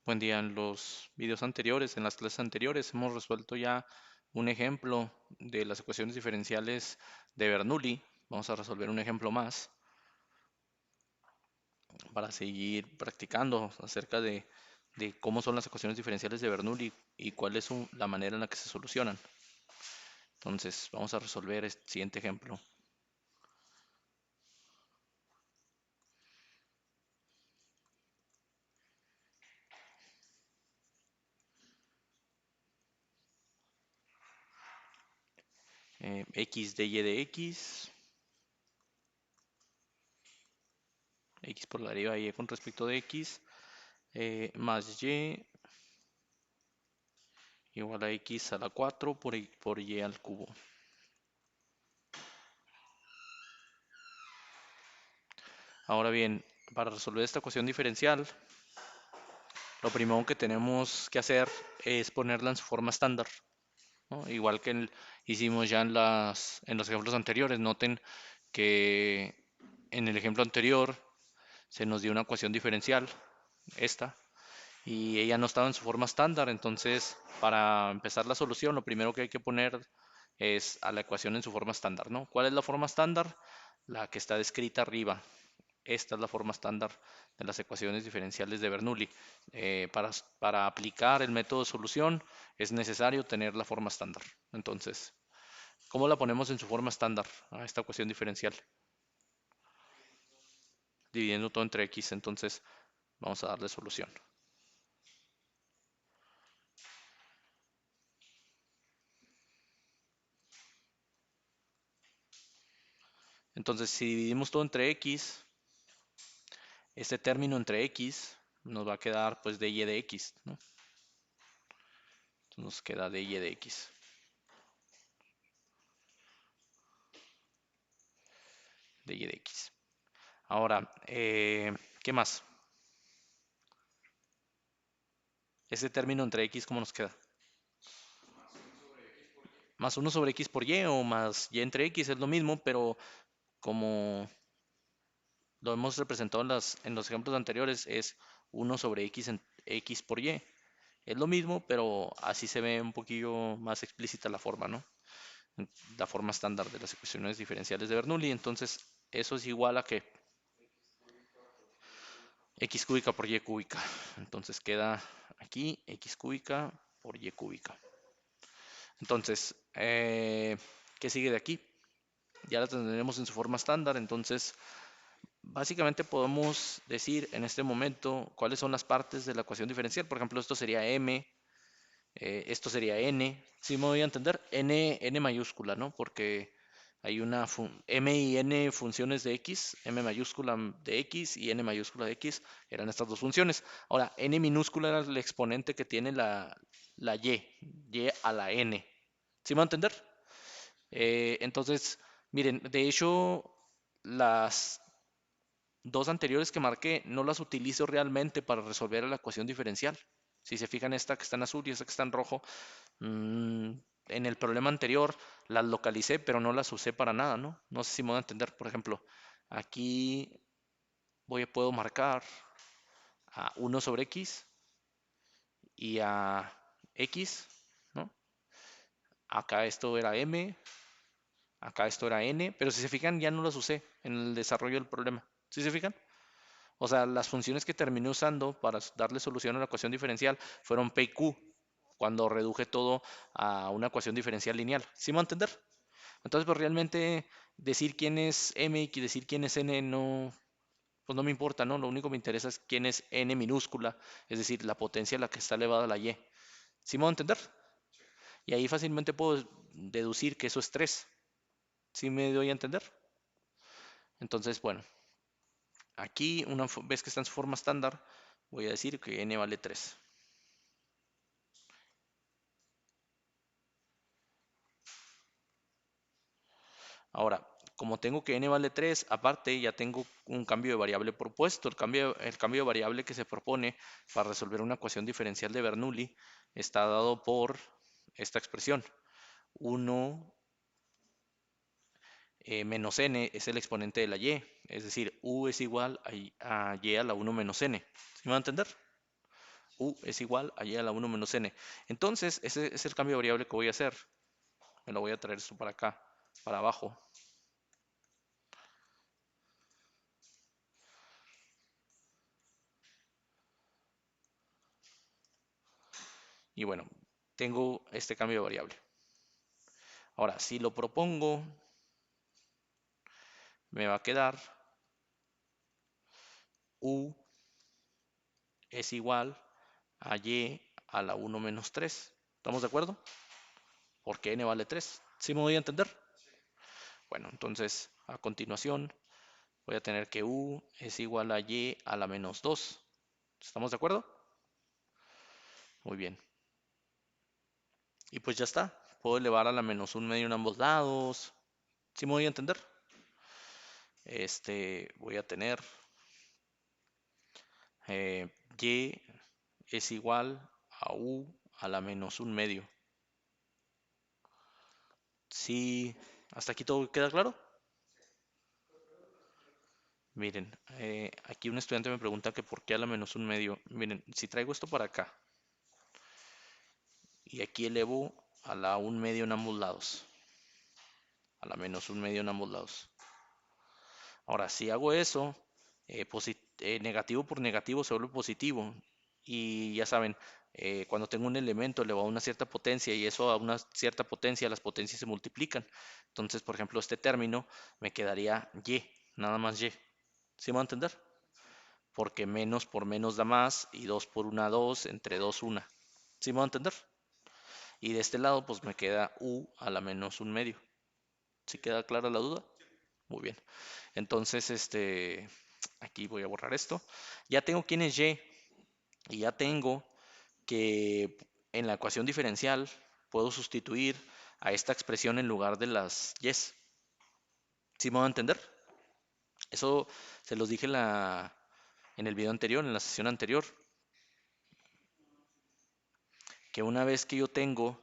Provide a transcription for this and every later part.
Buen día. En los videos anteriores, en las clases anteriores, hemos resuelto ya un ejemplo de las ecuaciones diferenciales de Bernoulli. Vamos a resolver un ejemplo más para seguir practicando acerca de cómo son las ecuaciones diferenciales de Bernoulli y cuál es la manera en la que se solucionan. Entonces, vamos a resolver este siguiente ejemplo. X de y de x por la deriva de y con respecto de x, más y igual a x a la 4 por y al cubo. Ahora bien, para resolver esta ecuación diferencial, lo primero que tenemos que hacer es ponerla en su forma estándar, ¿no? Igual que hicimos ya en los ejemplos anteriores. Noten que en el ejemplo anterior se nos dio una ecuación diferencial, esta, y ella no estaba en su forma estándar. Entonces, para empezar la solución, lo primero que hay que poner es a la ecuación en su forma estándar, ¿no? ¿Cuál es la forma estándar? La que está descrita arriba. Esta es la forma estándar de las ecuaciones diferenciales de Bernoulli. Para aplicar el método de solución es necesario tener la forma estándar. Entonces, ¿cómo la ponemos en su forma estándar a esta ecuación diferencial? Dividiendo todo entre x. Entonces, vamos a darle solución. Entonces, si dividimos todo entre x, este término entre x nos va a quedar pues dy de x, ¿no? Entonces nos queda dy de x. Dy de x. Ahora, ¿qué más? Este término entre x, ¿cómo nos queda? Más 1 sobre x por y o más y entre x es lo mismo, pero como lo hemos representado en los ejemplos anteriores, es 1 sobre x en x por y. Es lo mismo, pero así se ve un poquillo más explícita la forma, ¿no? La forma estándar de las ecuaciones diferenciales de Bernoulli. Entonces, eso es igual a que x cúbica por y cúbica. Entonces queda aquí x cúbica por y cúbica. Entonces, ¿qué sigue de aquí? Ya la tendremos en su forma estándar. Entonces, básicamente podemos decir en este momento cuáles son las partes de la ecuación diferencial. Por ejemplo, esto sería m, esto sería n. ¿Sí me voy a entender? N mayúscula, ¿no? Porque hay m y n funciones de x, m mayúscula de x y n mayúscula de x, eran estas dos funciones. Ahora, n minúscula era el exponente que tiene la y a la n. ¿Sí me va a entender? Entonces, miren, de hecho, las dos anteriores que marqué no las utilizo realmente para resolver la ecuación diferencial. Si se fijan, esta que está en azul y esta que está en rojo, en el problema anterior las localicé, pero no las usé para nada, ¿no? No sé si me van a entender. Por ejemplo, aquí puedo marcar a 1 sobre x y a x, ¿no? Acá esto era m, acá esto era n, pero si se fijan ya no las usé en el desarrollo del problema. ¿Sí se fijan? O sea, las funciones que terminé usando para darle solución a la ecuación diferencial fueron P y Q, cuando reduje todo a una ecuación diferencial lineal. ¿Sí me va a entender? Entonces, pues realmente decir quién es M y decir quién es N no, pues no me importa, ¿no? Lo único que me interesa es quién es N minúscula, es decir, la potencia a la que está elevada la Y. ¿Sí me va a entender? Y ahí fácilmente puedo deducir que eso es 3. ¿Sí me doy a entender? Entonces, bueno, aquí una vez que está en su forma estándar, voy a decir que N vale 3. Ahora, como tengo que n vale 3, aparte ya tengo un cambio de variable propuesto. El cambio de variable que se propone para resolver una ecuación diferencial de Bernoulli está dado por esta expresión. 1 menos n es el exponente de la y, es decir, u es igual a y a la 1 menos n. ¿Sí me va a entender? U es igual a y a la 1 menos n. Entonces, ese es el cambio de variable que voy a hacer. Me lo voy a traer esto para acá, para abajo. Y bueno, tengo este cambio de variable. Ahora, si lo propongo, me va a quedar U es igual a y a la 1 menos 3. ¿Estamos de acuerdo? Porque n vale 3. ¿Sí me voy a entender? Bueno, entonces a continuación voy a tener que u es igual a y a la menos 2. ¿Estamos de acuerdo? Muy bien. Y pues ya está. Puedo elevar a la menos un medio en ambos lados. ¿Sí me voy a entender? Voy a tener y es igual a u a la menos un medio. ¿Sí? ¿Hasta aquí todo queda claro? Miren, aquí un estudiante me pregunta que por qué a la menos un medio. Miren, si traigo esto para acá y aquí elevo a la un medio en ambos lados, a la menos un medio en ambos lados. Ahora, si hago eso, negativo por negativo se vuelve positivo. Y ya saben, cuando tengo un elemento elevado a una cierta potencia y eso a una cierta potencia, las potencias se multiplican. Entonces, por ejemplo, este término me quedaría y, nada más y. ¿Sí me va a entender? Porque menos por menos da más y 2 por 1 2, entre 2 1. ¿Sí me va a entender? Y de este lado pues me queda u a la menos un medio. ¿Sí queda clara la duda? Muy bien. Entonces, aquí voy a borrar esto. Ya tengo quién es y y ya tengo que en la ecuación diferencial puedo sustituir a esta expresión en lugar de las y's. ¿Sí me va a entender? Eso se los dije en el video anterior, en la sesión anterior, que una vez que yo tengo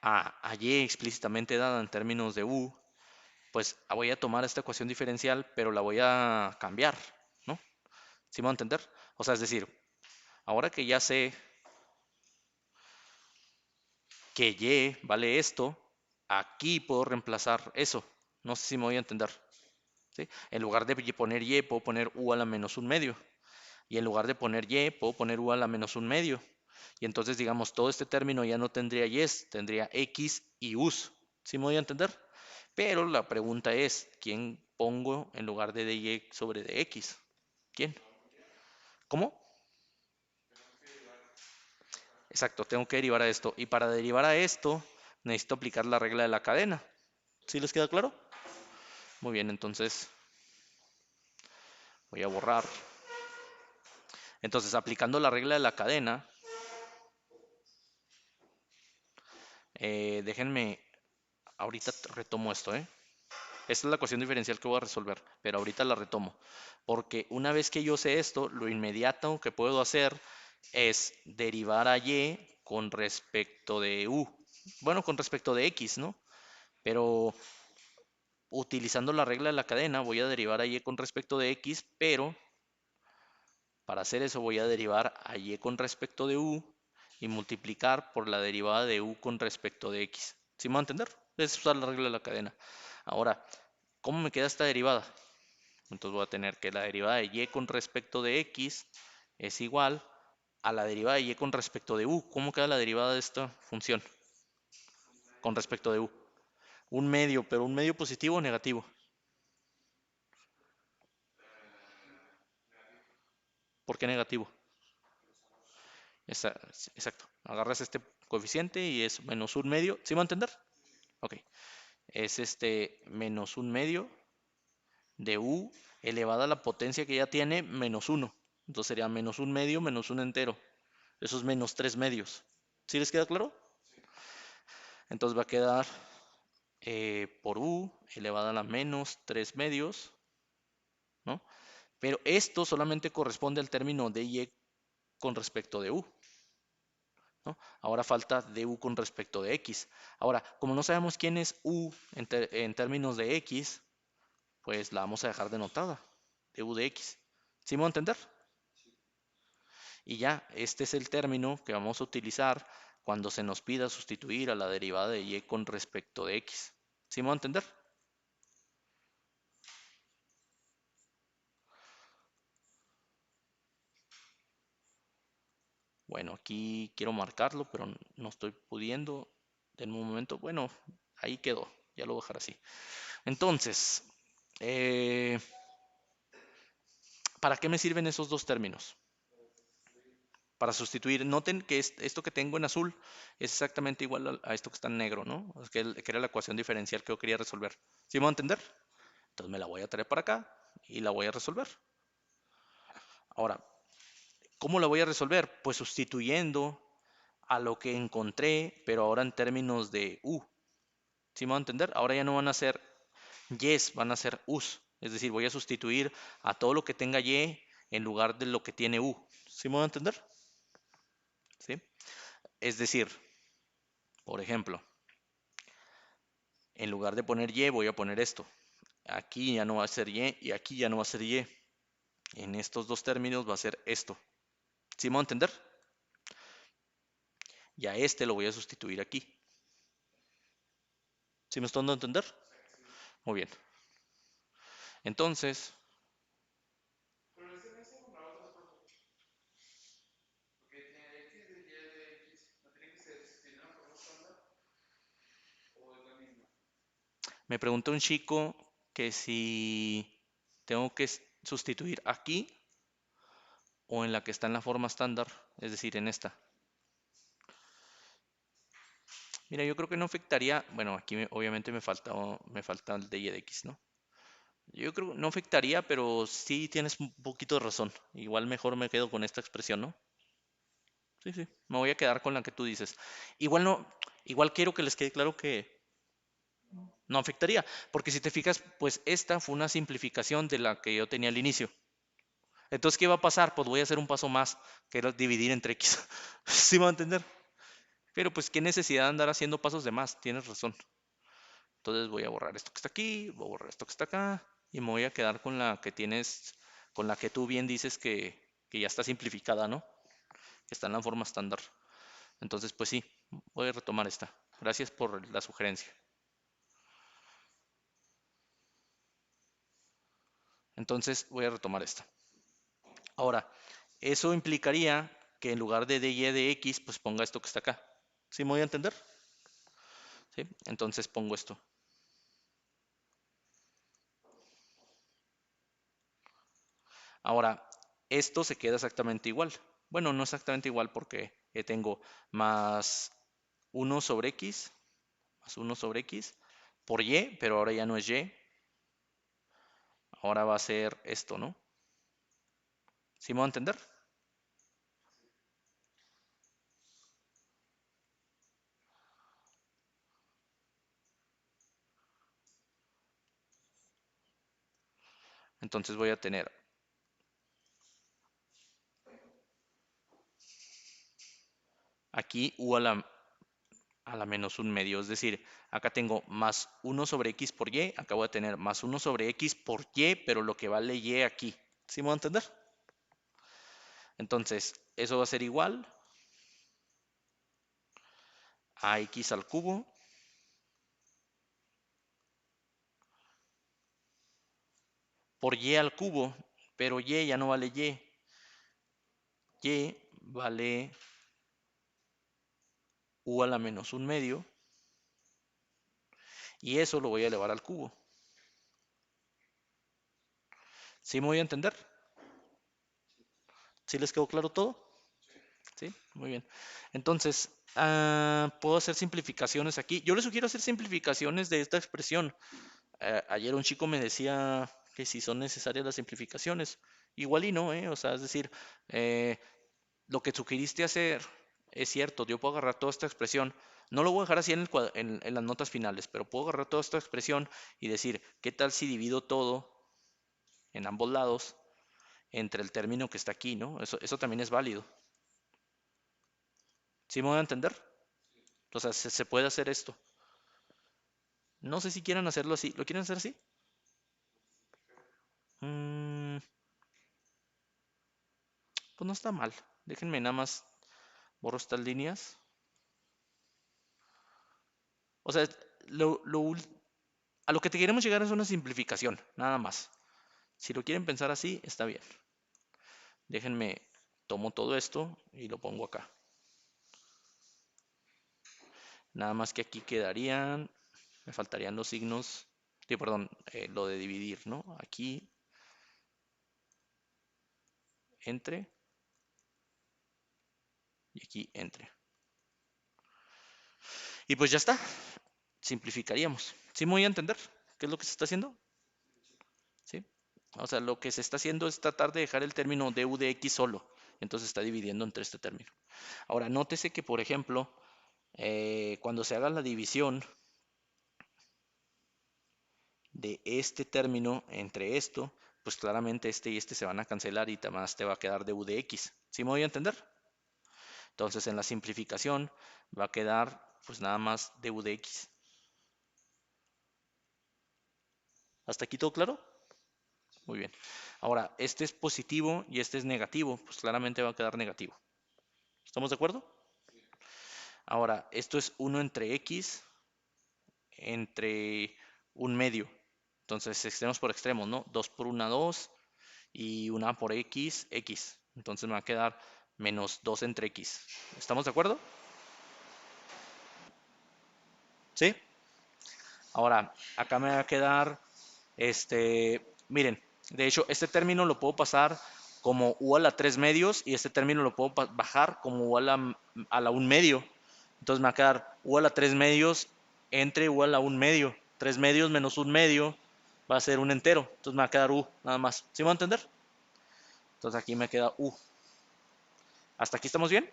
a y explícitamente dada en términos de u, pues voy a tomar esta ecuación diferencial, pero la voy a cambiar, ¿no? ¿Sí me va a entender? O sea, es decir, ahora que ya sé que y vale esto, aquí puedo reemplazar eso. No sé si me voy a entender. ¿Sí? En lugar de poner y, puedo poner u a la menos un medio. Y en lugar de poner y, puedo poner u a la menos un medio. Y entonces, digamos, todo este término ya no tendría y's, tendría x y u's. ¿Sí me voy a entender? Pero la pregunta es, ¿quién pongo en lugar de dy sobre dx? ¿Quién? ¿Cómo? Exacto, tengo que derivar a esto. Y para derivar a esto, necesito aplicar la regla de la cadena. ¿Sí les queda claro? Muy bien, entonces voy a borrar. Entonces, aplicando la regla de la cadena, déjenme, ahorita retomo esto, ¿eh? Esta es la ecuación diferencial que voy a resolver, pero ahorita la retomo. Porque una vez que yo sé esto, lo inmediato que puedo hacer es derivar a y con respecto de u. Bueno, con respecto de x, ¿no? Pero utilizando la regla de la cadena voy a derivar a y con respecto de x, pero para hacer eso voy a derivar a y con respecto de u y multiplicar por la derivada de u con respecto de x. ¿Sí me va a entender? Es usar la regla de la cadena. Ahora, ¿cómo me queda esta derivada? Entonces voy a tener que la derivada de y con respecto de x es igual a la derivada de y con respecto de u. ¿Cómo queda la derivada de esta función con respecto de u? Un medio, pero un medio positivo o negativo. ¿Por qué negativo? Exacto. Agarras este coeficiente y es menos un medio. ¿Sí me va a entender? Ok. Es menos un medio de u elevado a la potencia que ya tiene menos 1. Entonces sería menos un medio menos un entero. Eso es menos 3 medios. ¿Sí les queda claro? Entonces va a quedar por u elevada a la menos 3 medios, ¿no? Pero esto solamente corresponde al término de y con respecto de u, ¿no? Ahora falta de u con respecto de x. Ahora, como no sabemos quién es u en términos de x, pues la vamos a dejar denotada, de u de x. ¿Sí me voy a entender? Y ya, este es el término que vamos a utilizar cuando se nos pida sustituir a la derivada de y con respecto de x. ¿Sí me va a entender? Bueno, aquí quiero marcarlo, pero no estoy pudiendo. En un momento, bueno, ahí quedó. Ya lo voy a dejar así. Entonces, eh, ¿para qué me sirven esos dos términos? Para sustituir. Noten que esto que tengo en azul es exactamente igual a esto que está en negro, ¿no? Que era la ecuación diferencial que yo quería resolver. ¿Sí me va a entender? Entonces me la voy a traer para acá y la voy a resolver. Ahora, ¿cómo la voy a resolver? Pues sustituyendo a lo que encontré, pero ahora en términos de u. ¿Sí me va a entender? Ahora ya no van a ser yes, van a ser us. Es decir, voy a sustituir a todo lo que tenga y en lugar de lo que tiene u. ¿Sí me va a entender? ¿Sí? Es decir, por ejemplo, en lugar de poner y, voy a poner esto. Aquí ya no va a ser y aquí ya no va a ser y. En estos dos términos va a ser esto. ¿Sí me va a entender? Y a este lo voy a sustituir aquí. ¿Sí me estoy dando a entender? Muy bien. Entonces, me pregunta un chico que si tengo que sustituir aquí o en la que está en la forma estándar, es decir, en esta. Mira, yo creo que no afectaría, bueno, aquí obviamente me falta el de y de x, ¿no? Yo creo que no afectaría, pero sí tienes un poquito de razón. Igual mejor me quedo con esta expresión, ¿no? Sí, sí, me voy a quedar con la que tú dices. Igual no, igual quiero que les quede claro que no afectaría, porque si te fijas, pues esta fue una simplificación de la que yo tenía al inicio. Entonces, ¿qué va a pasar? Pues voy a hacer un paso más, que era dividir entre x. ¿Sí me va a entender? Pero pues qué necesidad de andar haciendo pasos de más, tienes razón. Entonces voy a borrar esto que está aquí, voy a borrar esto que está acá y me voy a quedar con la que tienes, con la que tú bien dices que ya está simplificada, ¿no? Que está en la forma estándar. Entonces, pues sí, voy a retomar esta. Gracias por la sugerencia. Entonces, voy a retomar esta. Ahora, eso implicaría que en lugar de dy de x, pues ponga esto que está acá. ¿Sí me voy a entender? ¿Sí? Entonces pongo esto. Ahora, esto se queda exactamente igual. Bueno, no exactamente igual porque tengo más 1 sobre x, más 1 sobre x por y, pero ahora ya no es y. Ahora va a ser esto, ¿no? ¿Sí me voy a entender? Entonces voy a tener aquí u a la menos un medio. Es decir, acá tengo más 1 sobre x por y, acá voy a tener más 1 sobre x por y, pero lo que vale y aquí. ¿Sí me voy a entender? Entonces, eso va a ser igual a x al cubo por y al cubo, pero y ya no vale y. Y vale u a la menos un medio y eso lo voy a elevar al cubo. ¿Sí me voy a entender? ¿Sí les quedó claro todo? Sí, muy bien. Entonces, puedo hacer simplificaciones aquí. Yo les sugiero hacer simplificaciones de esta expresión. Ayer un chico me decía que si son necesarias las simplificaciones. Igual y no, ¿eh? O sea, es decir, eh, lo que sugeriste hacer es cierto. Yo puedo agarrar toda esta expresión. No lo voy a dejar así en las notas finales, pero puedo agarrar toda esta expresión y decir, ¿qué tal si divido todo en ambos lados entre el término que está aquí, ¿no? Eso también es válido. ¿Sí me voy a entender? O sea, se puede hacer esto. No sé si quieran hacerlo así. ¿Lo quieren hacer así? Mm, pues no está mal. Déjenme nada más borro estas líneas. O sea, a lo que te queremos llegar es una simplificación, nada más. Si lo quieren pensar así, está bien. Déjenme, tomo todo esto y lo pongo acá. Nada más que aquí quedarían, me faltarían los signos, sí, perdón, lo de dividir, ¿no? Aquí, entre, y aquí, entre. Y pues ya está, simplificaríamos. ¿Sí me voy a entender qué es lo que se está haciendo? ¿Sí? O sea, lo que se está haciendo es tratar de dejar el término du de x solo. Entonces está dividiendo entre este término. Ahora, nótese que, por ejemplo, cuando se haga la división de este término entre esto, pues claramente este y este se van a cancelar y además te va a quedar du de x. ¿Sí me voy a entender? Entonces en la simplificación va a quedar pues nada más du de x. ¿Hasta aquí todo claro? Muy bien. Ahora, este es positivo y este es negativo, pues claramente va a quedar negativo. ¿Estamos de acuerdo? Ahora, esto es 1 entre x entre un medio. Entonces, extremos por extremos, ¿no? 2 por 1, 2 y 1 por x, x. Entonces me va a quedar menos 2 entre x. ¿Estamos de acuerdo? ¿Sí? Ahora, acá me va a quedar, miren, de hecho, este término lo puedo pasar como u a la 3 medios y este término lo puedo bajar como u a la 1 medio. Entonces me va a quedar u a la 3 medios entre u a la 1 medio. 3 medios menos 1 medio va a ser un entero. Entonces me va a quedar u nada más. ¿Sí me va a entender? Entonces aquí me queda u. ¿Hasta aquí estamos bien?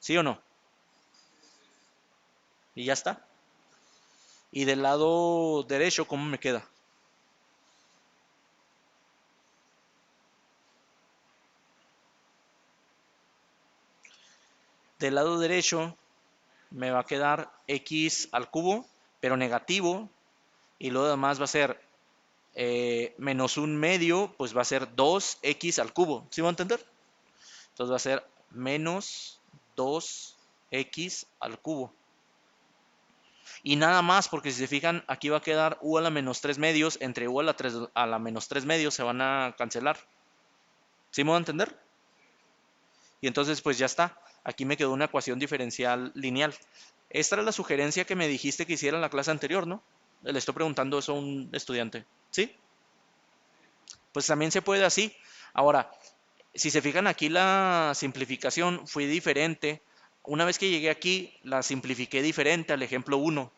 ¿Sí o no? Y ya está. Y del lado derecho, ¿cómo me queda? Del lado derecho me va a quedar x al cubo, pero negativo. Y lo demás va a ser menos un medio, pues va a ser 2x al cubo. ¿Sí va a entender? Entonces va a ser menos 2x al cubo. Y nada más, porque si se fijan, aquí va a quedar u a la menos 3 medios, entre u a la menos 3 medios se van a cancelar. ¿Sí me va a entender? Y entonces pues ya está. Aquí me quedó una ecuación diferencial lineal. Esta era la sugerencia que me dijiste que hiciera en la clase anterior, ¿no? Le estoy preguntando eso a un estudiante. ¿Sí? Pues también se puede así. Ahora, si se fijan aquí la simplificación fue diferente. Una vez que llegué aquí, la simplifiqué diferente al ejemplo uno.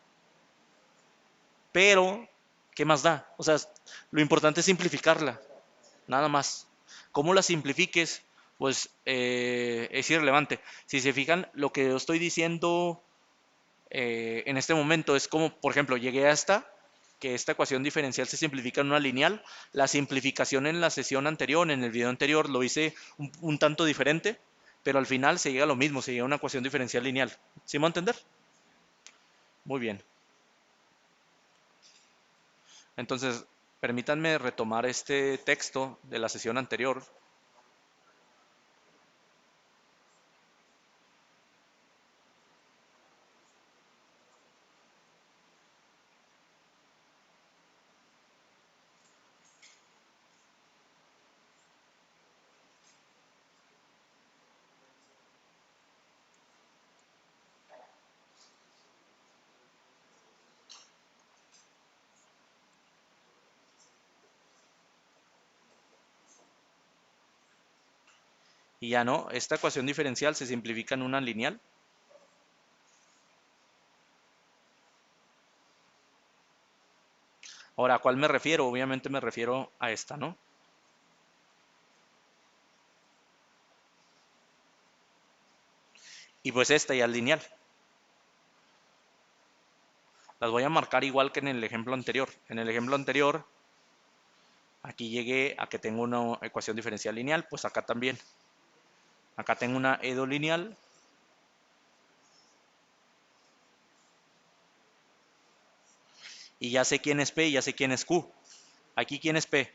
Pero, ¿qué más da? O sea, lo importante es simplificarla, nada más. ¿Cómo la simplifiques? Pues es irrelevante. Si se fijan, lo que yo estoy diciendo en este momento es como, por ejemplo, llegué a que esta ecuación diferencial se simplifica en una lineal. La simplificación en la sesión anterior, en el video anterior, lo hice un tanto diferente, pero al final se llega a lo mismo, se llega a una ecuación diferencial lineal. ¿Sí me va a entender? Muy bien. Entonces, permítanme retomar este texto de la sesión anterior. Y ya no, esta ecuación diferencial se simplifica en una lineal. Ahora, ¿a cuál me refiero? Obviamente me refiero a esta, ¿no? Y pues esta ya es lineal. Las voy a marcar igual que en el ejemplo anterior. En el ejemplo anterior, aquí llegué a que tengo una ecuación diferencial lineal, pues acá también. Acá tengo una edo lineal. Y ya sé quién es P y ya sé quién es Q. Aquí quién es P.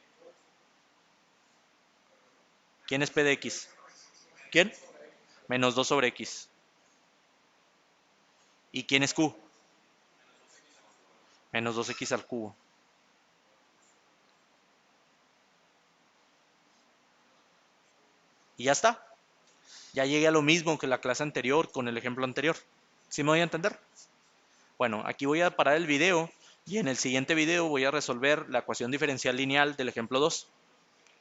¿Quién es P de X? ¿Quién? Menos 2 sobre X. ¿Y quién es Q? Menos 2X al cubo. Y ya está. Ya llegué a lo mismo que la clase anterior con el ejemplo anterior. ¿Sí me voy a entender? Bueno, aquí voy a parar el video y en el siguiente video voy a resolver la ecuación diferencial lineal del ejemplo 2.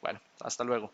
Bueno, hasta luego.